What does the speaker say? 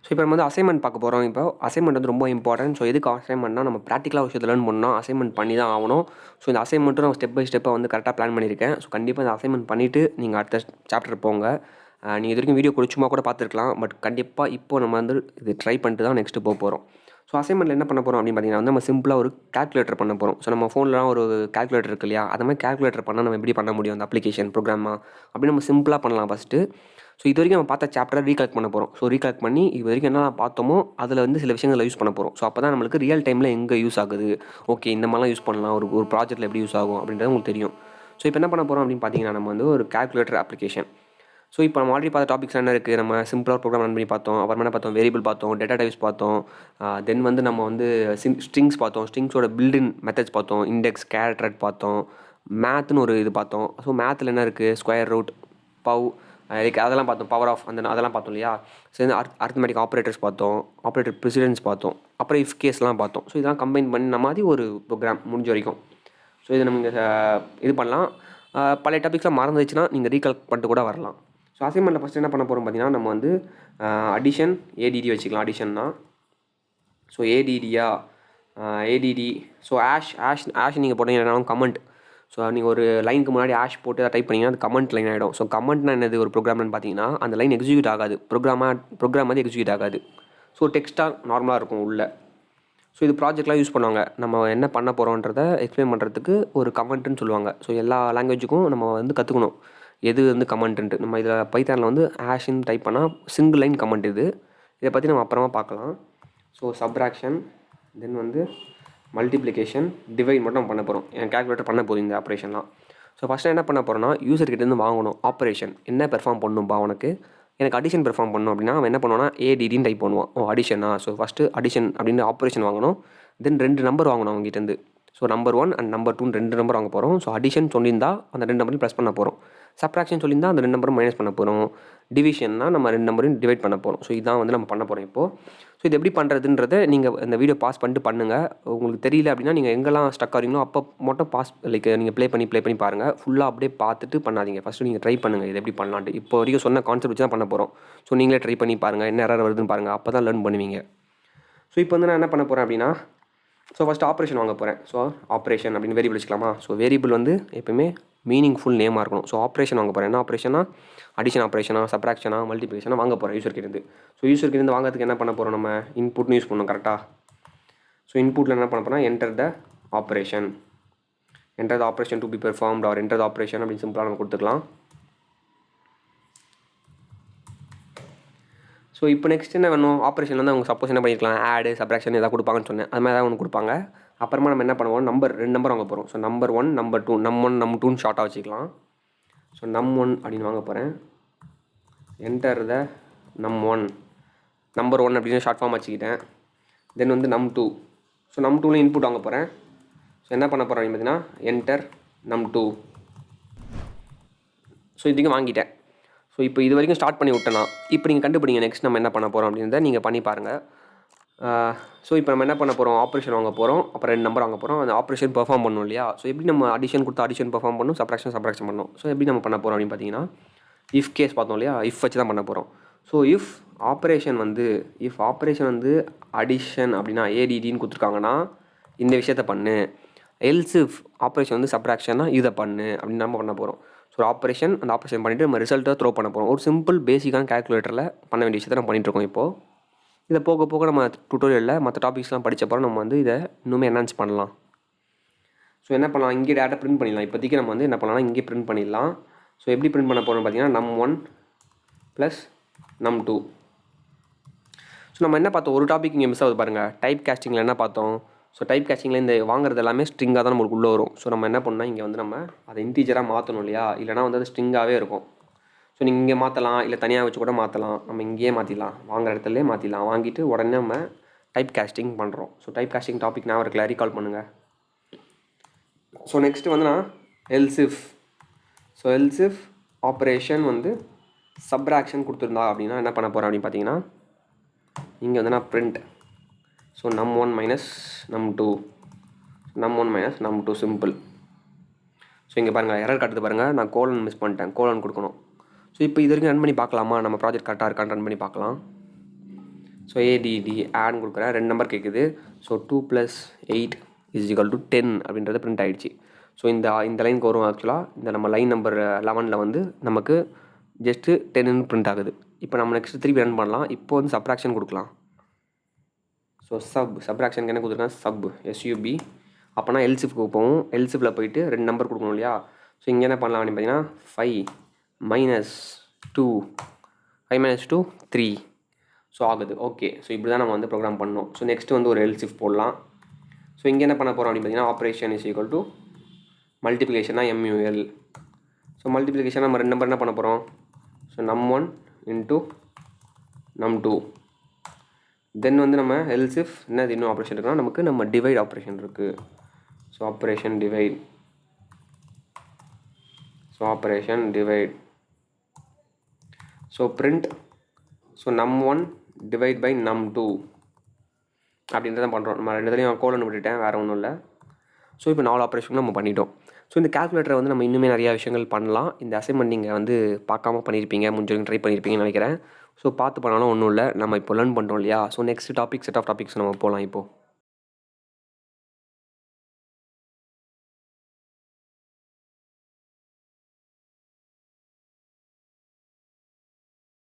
So இப்போ நம்ம வந்து அசைன்மெண்ட் பார்க்க போகிறோம். இப்போ அசைன்மெண்ட் வந்து ரொம்ப இம்பார்ட்டன்ட். ஸோ எதுக்கு அசைன்மெண்ட்னா நம்ம ப்ராக்டிக்கலாக விஷயத்தை லேர்ன் பண்ணோம், அசைன்மெண்ட் பண்ணி தான் ஆகணும். ஸோ இந்த அசைன்மெண்ட்டும் நான் ஸ்டெப் பை ஸ்டெப்பாக வந்து கரெக்டாக பிளான் பண்ணியிருக்கேன். ஸோ கண்டிப்பாக இந்த அசைன்மெண்ட் பண்ணிவிட்டு நீங்கள் அடுத்த சாப்டர் போங்க. நீங்கள் இது வரைக்கும் வீடியோ சும்மா கூட பார்த்துருக்கலாம். பட் கண்டிப்பாக இப்போ நம்ம வந்து இது ட்ரை பண்ணிட்டு தான் நெக்ஸ்ட்டு போகிறோம். ஸோ அசைன்மெண்ட்டில் என்ன பண்ண போகிறோம் அப்படின்னு பார்த்தீங்கன்னா வந்து நம்ம சிம்பிளாக ஒரு கால்குலேட்டர் பண்ண போகிறோம். ஸோ நம்ம ஃபோன்லாம் ஒரு கால்குலேட்டர் இருக்கு இல்லையா, அது மாதிரி கால்குலேட்டர் பண்ணால் நம்ம எப்படி பண்ண முடியும் அந்த அப்ளிகேஷன் ப்ரோக்ராமாக அப்படின்னு நம்ம சிம்பிளாக பண்ணலாம் ஃபஸ்ட்டு. ஸோ இது வரைக்கும் நம்ம பார்த்த சாப்டரை ரீகலெக்ட் பண்ண போகிறோம். ஸோ ரீகலெக்ட் பண்ணி இது வரைக்கும் என்ன பார்த்தோமோ அதில் வந்து சில விஷயங்களை யூஸ் பண்ண போகிறோம். ஸோ அப்போ தான் நம்மளுக்கு ரியல் டைமில் எங்கே யூஸ் ஆகுது, ஓகே இந்த மாதிரிலாம் யூஸ் பண்ணலாம், ஒரு ப்ராஜெக்ட்டில் எப்படி யூஸ் ஆகும் அப்படின்றது உங்களுக்கு தெரியும். ஸோ இப்போ என்ன பண்ண போகிறோம் அப்படின்னு பார்த்தீங்கன்னா நம்ம வந்து ஒரு கால்குலேட்டர் அப்ளிகேஷன். ஸோ இப்போ நம்ம ஆல்ரெடி பார்த்த டாபிக்ஸ் என்ன இருக்குது, நம்ம சிம்பிளாக ப்ரோக்ராம் ரன் பண்ணி பார்த்தோம், அப்புறமா என்ன பார்த்தோம், வேரியபிள் பார்த்தோம், டேட்டா டைப்ஸ் பார்த்தோம், தென் வந்து நம்ம வந்து ஸ்ட்ரிங்ஸ் பார்த்தோம், ஸ்ட்ரிங்ஸோட பில்டின் மெத்தட்ஸ் பார்த்தோம், இண்டெக்ஸ் கேரக்டர் பார்த்தோம், மேத்னு ஒரு இது பார்த்தோம். ஸோ மேத்தில் என்ன இருக்குது, ஸ்கொயர் ரூட், பவ், லைக் அதெல்லாம் பார்த்தோம், பவர் ஆஃப் அதெல்லாம் பார்த்தோம் இல்லையா. ஸோ இந்த அர்த்தமெட்டிக் ஆப்ரேட்டர்ஸ் பார்த்தோம், ஆப்ரேட்டர் ப்ரிசிடென்ஸ் பார்த்தோம், அப்புறம் இஃப் கேஸ்லாம் பார்த்தோம். ஸோ இதெல்லாம் கம்பைன் பண்ண மாதிரி ஒரு ப்ரோக்ராம் முடிஞ்ச வரைக்கும். ஸோ இதை நம்ம இங்கே இது பண்ணலாம். பழைய டாபிக்ஸ்லாம் மறந்துச்சுன்னா நீங்கள் ரீகலெக்ட் பண்ணிட்டு கூட வரலாம். ஸோ அசைன்மெண்ட்டில் ஃபஸ்ட்டு என்ன பண்ண போகிறோம் பார்த்தீங்கன்னா நம்ம வந்து அடிஷன் ஏடிடி வச்சுக்கலாம். அடிஷன்னா ஸோ ஏடிடியா ஏடிடி. ஸோ ஆஷ் நீங்கள் போட்டீங்கன்னா கமெண்ட். ஸோ நீங்கள் ஒரு லைனுக்கு முன்னாடி ஆஷ் போட்டு அதை டைப் பண்ணிங்கன்னா அது கமெண்ட் லைன் ஆகிடும். ஸோ கமெண்ட்னா என்னது, ஒரு ப்ரோக்ராம்னு பார்த்தீங்கன்னா அந்த லைன் எக்ஸிக்யூட் ஆகாது, ப்ரோக்ராம் மாதிரி எக்ஸிக்யூட் ஆகாது. ஸோ டெக்ஸ்ட்டாக நார்மலாக இருக்கும் உள்ளே. ஸோ இது ப்ராஜெக்ட்லாம் யூஸ் பண்ணுவாங்க. நம்ம என்ன பண்ண போகிறோன்றதை எக்ஸ்பிளைன் பண்ணுறதுக்கு ஒரு கமெண்ட்டுன்னு சொல்லுவாங்க. ஸோ எல்லா லாங்குவேஜுக்கும் நம்ம வந்து கற்றுக்கணும் எது வந்து கமெண்ட்டுன்ட்டு. நம்ம இதில் பைத்தானில் வந்து ஆஷ்ன்னு டைப் பண்ணால் சிங்கிள் லைன் கமெண்ட் இது. இதை பற்றி நம்ம அப்புறமா பார்க்கலாம். ஸோ சப்ராக்ஷன், தென் வந்து மல்டிப்ளிகேஷன், டிவைட் மட்டும் நம்ம பண்ண போகிறோம். என் கால்குலேட்டர் பண்ண போகுது இந்த ஆப்ரேஷன்லாம். ஸோ ஃபஸ்ட்டு என்ன பண்ண போகிறோன்னா யூசர்கிட்டேருந்து வாங்கணும் ஆப்ரேஷன் என்ன பெர்ஃபார்ம் பண்ணணும்பா அவனுக்கு. எனக்கு அடிஷன் பெர்ஃபார்ம் பண்ணணும் அப்படின்னா அவன் என்ன பண்ணுவான்னா ஏடிடின்னு டைப் பண்ணுவான். அடிஷனா. ஸோ ஃபஸ்ட்டு அடிஷன் அப்படின்னு ஆப்ரேஷன் வாங்கணும். தென் 2 நம்பர் வாங்கணும் அவங்ககிட்டேருந்து. So number 1 and number 2 2 number வாங்க போகிறோம். ஸோ அடிஷன் சொல்லியிருந்தா அந்த 2 நம்பரையும் ப்ளஸ் பண்ண போகிறோம். சப்ராக்ஷன் சொல்லியிருந்தால் அந்த 2 நம்பரும் மைனஸ் பண்ண போகிறோம். டிவிஷன்னா நம்ம 2 நம்பரையும் டிவைட் பண்ண போகிறோம். ஸோ இதான் வந்து நம்ம பண்ண போகிறோம் இப்போது. ஸோ இது எப்படி பண்ணுறதுன்றதை நீங்கள் இந்த வீடியோ பாஸ் பண்ணிட்டு பண்ணுங்கள். உங்களுக்கு தெரியல அப்படின்னா நீங்கள் எங்கெல்லாம் ஸ்டக் ஆகிறீங்களோ அப்போ மட்டும் நீங்கள் ப்ளே பண்ணி பாருங்கள். ஃபுல்லாக அப்படியே பார்த்துட்டு பண்ணாதீங்க. ஃபஸ்ட்டு நீங்கள் ட்ரை பண்ணுங்கள் இது எப்படி பண்ணலான்ட்டு. இப்போ வரைக்கும் சொன்ன கான்செப்ட் வச்சு தான் பண்ண போகிறோம். ஸோ நீங்களே ட்ரை பண்ணி பாருங்கள், என்ன எரர் வருதுன்னு பாருங்கள். அப்போ தான் லேர்ன் பண்ணுவீங்க. ஸோ இப்போ வந்து நான் என்ன பண்ண போகிறேன் அப்படின்னா ஸோ ஃபஸ்ட்டு ஆப்ரேஷன் வாங்க போகிறேன். ஸோ ஆப்ரேஷன் அப்படின்னு வேரியபிள் வச்சுக்கலாமா. ஸோ வேரியபிள் வந்து எப்பவுமே மீனிங்ஃபுல் நேமாக இருக்கணும். ஸோ ஆப்ரேஷன் வாங்க போகிறேன். என்ன ஆப்ரேஷனா, அடிஷன் ஆப்ரேஷனா, சப்ராக்ஷனா, மல்டிப்ளிகேஷனாக வாங்க போகிறேன் யூசர்கிட்டேருந்து. ஸோ யூசர்கிட்டேருந்து வாங்கிறதுக்கு என்ன பண்ண போகிறோம், நம்ம இன்புட்னு யூஸ் பண்ணணும் கரெக்டாக. ஸோ இன்புட்டில் என்ன பண்ண போகிறோம், enter the operation to be performed or enter the operation அப்படின்னு சிம்பிளாக நம்ம கொடுத்துக்கலாம். ஸோ இப்போ நெக்ஸ்ட் என்ன வேணும், ஆப்ரேஷன் வந்து அவங்க சப்போஸ் என்ன பண்ணியிருக்கலாம், ஆடு சப்ராக்ஷன் எதாவது கொடுப்பாங்கன்னு சொன்னேன். அது மாதிரி ஏதாவது ஒன்று கொடுப்பாங்க. அப்புறமா நம்ம என்ன பண்ணுவோம், 2 நம்பர் வாங்க போகிறோம். ஸோ நம்பர் 1 நம்பர் 2 நம் 2ன்னு ஷார்ட்டாக வச்சுக்கலாம். ஸோ நம் 1 அப்படின்னு வாங்க போகிறேன். என்டர் த நம் 1 நம்பர் 1 அப்படின்னு ஷார்ட் ஃபார்ம் வச்சுக்கிட்டேன். தென் வந்து நம் 2. ஸோ நம் 2ல இன்புட் வாங்க போகிறேன். ஸோ என்ன பண்ண போகிறேன் அப்படின்னு பார்த்தீங்கன்னா என்டர் நம் 2. ஸோ இதுக்கு வாங்கிட்டேன். ஸோ இப்போ இது வரைக்கும் ஸ்டார்ட் பண்ணி விட்டேன்னா இப்போ நீங்கள் கண்டுபிடிங்க நெக்ஸ்ட் நம்ம என்ன பண்ண போகிறோம் அப்படின்றத நீங்கள் பண்ணி பாருங்கள். ஸோ இப்போ நம்ம என்ன பண்ண போகிறோம், ஆப்ரேஷன் வாங்க போகிறோம். அப்புறம் 2 நம்பர் வாங்க போகிறோம். அந்த ஆப்ரேஷன் பெர்ஃபார்ம் பண்ணணும் இல்லையா. ஸோ எப்படி நம்ம அடிஷன் கொடுத்து அடிஷன் பெர்ஃபார்ம் பண்ணணும், சப்ராக்ஷன் பண்ணணும். ஸோ எப்படி நம்ம பண்ண போகிறோம் அப்படின்னு பார்த்தீங்கன்னா இஃப் கேஸ் பார்த்தோம் இல்லையா, இஃப் வச்சு தான் பண்ண போகிறோம். ஸோ இஃப் ஆப்ரேஷன் வந்து அடிஷன் அப்படின்னா ஏடிடின்னு கொடுத்துருக்காங்கன்னா இந்த விஷயத்த பண்ணு. எல்ஸ் இஃப் ஆப்ரேஷன் வந்து சப்ராக்ஷன்னா இதை பண்ணு அப்படின்னு நம்ம பண்ண போகிறோம். ஸோ ஆப்ரேஷன் பண்ணிவிட்டு நம்ம ரிசல்ட்டை த்ரோ பண்ண போகிறோம். ஒரு சிம்பிள் பேசிக்கான கால்குலேட்டரில் பண்ண வேண்டிய விஷயத்தை நம்ம பண்ணிகிட்ருக்கோம். இப்போது இதை போக போக நம்ம டுட்டோரியலில் மற்ற டாபிக்ஸ்லாம் படித்தப்பறம் நம்ம வந்து இதை இன்னுமே என்ஹான்ஸ் பண்ணலாம். ஸோ என்ன பண்ணலாம், இங்கே டேட்டா பிரிண்ட் பண்ணிடலாம். இப்போதைக்கு நம்ம வந்து என்ன பண்ணலாம், இங்கே பிரிண்ட் பண்ணிடலாம். ஸோ எப்படி பிரிண்ட் பண்ண போகிறோம்னு பார்த்தீங்கன்னா நம் 1 ப்ளஸ் நம் 2. ஸோ நம்ம என்ன பார்த்தோம், ஒரு டாபிக் இங்கே மிஸ் ஆகுது பாருங்கள். டைப் காஸ்டிங்கில் என்ன பார்த்தோம், ஸோ டைப் காஸ்டிங்கில் இந்த வாங்குறது எல்லாமே ஸ்ட்ரிங்காக தான் நம்மளுக்கு உள்ளே வரும். ஸோ நம்ம என்ன பண்ணால் இங்கே வந்து நம்ம அதை இன்டீஜராக மாற்றணும் இல்லையா, இல்லைனா வந்து அது ஸ்ட்ரிங்காகவே இருக்கும். ஸோ நீங்கள் இங்கே மாற்றலாம், இல்லை தனியாக வச்சு கூட மாற்றலாம். நம்ம இங்கேயே மாற்றிடலாம், வாங்குற இடத்துலேயே மாற்றிடலாம். வாங்கிட்டு உடனே நம்ம டைப் காஸ்டிங் பண்ணுறோம். ஸோ டைப் காஸ்டிங் டாபிக் நான் இருக்குல்ல, ரீகால் பண்ணுங்கள். ஸோ நெக்ஸ்ட்டு வந்து நான் எல்ஸ் இஃப் ஆப்ரேஷன் வந்து சப்ராக்ஷன் கொடுத்துருந்தா அப்படின்னா என்ன பண்ண போகிறேன் அப்படின்னு பார்த்தீங்கன்னா இங்கே வந்து நான் பிரிண்ட். ஸோ நம் 1 மைனஸ் நம் 2 சிம்பிள். ஸோ இங்கே பாருங்கள் எரர் காட்டுது பாருங்கள், நான் கோலன் மிஸ் பண்ணிட்டேன், கோலன் கொடுக்கணும். ஸோ இப்போ இது வரைக்கும் ரன் பண்ணி பார்க்கலாமா, நம்ம ப்ராஜெக்ட் கரெக்டாக இருக்கான்னு ரன் பண்ணி பார்க்கலாம். ஸோ ஏடிடி ஆட்னு கொடுக்குறேன், 2 நம்பர் கேட்குது. ஸோ 2 + 8 = 10 அப்படின்றது பிரிண்ட் ஆகிடுச்சு. ஸோ இந்த லைனுக்கு வரும். ஆக்சுவலாக இந்த நம்ம லைன் நம்பர் 11 வந்து நமக்கு ஜஸ்ட்டு 10ன்னு பிரிண்ட் ஆகுது. இப்போ நம்ம நெக்ஸ்ட் திருப்பி ரன் பண்ணலாம். இப்போ வந்து சப்ராக்ஷன் கொடுக்கலாம். ஸோ சப்ராக்ஷனுக்கு என்ன கொடுத்துருக்கேன், SUB. அப்போனா எல்சிஃப்க்கு போவோம். எல்சிஃபில் போயிட்டு 2 நம்பர் கொடுக்கணும் இல்லையா. ஸோ இங்கே என்ன பண்ணலாம் அப்படின்னு பார்த்தீங்கன்னா 5 - 2 5 - 2 3. ஸோ ஆகுது. ஓகே. ஸோ இப்படி தான் நம்ம வந்து ப்ரோக்ராம் பண்ணோம். ஸோ நெக்ஸ்ட்டு வந்து ஒரு எல்சிஃப் போடலாம். ஸோ இங்கே என்ன பண்ண போகிறோம் அப்படின்னு பார்த்தீங்கன்னா ஆப்ரேஷன் = மல்டிப்ளிகேஷனா MUL. ஸோ மல்டிப்ளிகேஷன் நம்ம 2 நம்பர் என்ன பண்ண போகிறோம். So num1 × num2. தென் வந்து நம்ம எல்சிஃப் என்னது இன்னும் ஆப்ரேஷன் இருக்குன்னா நமக்கு நம்ம டிவைட் ஆப்ரேஷன் இருக்குது. So operation divide. So print. So num1 / num2 அப்படின்றத பண்ணுறோம். நம்ம 2 கோலன் விட்டுட்டேன், வேறு ஒன்றும் இல்லை. ஸோ இப்போ 4 ஆப்ரேஷன் நம்ம பண்ணிட்டோம். ஸோ இந்த கால்குலேட்டரை வந்து நம்ம இன்னுமே நிறையா விஷயங்கள் பண்ணலாம். இந்த அசைன்மெண்ட் நீங்கள் வந்து பார்க்காம பண்ணியிருப்பீங்க, முடிஞ்சவங்க ட்ரை பண்ணியிருப்பீங்கன்னு நினைக்கிறேன். ஸோ பார்த்து பண்ணாலும் ஒன்றும் இல்லை, நம்ம இப்போ லேர்ன் பண்ணுறோம் இல்லையா. So next set of topics நம்ம போகலாம் இப்போது.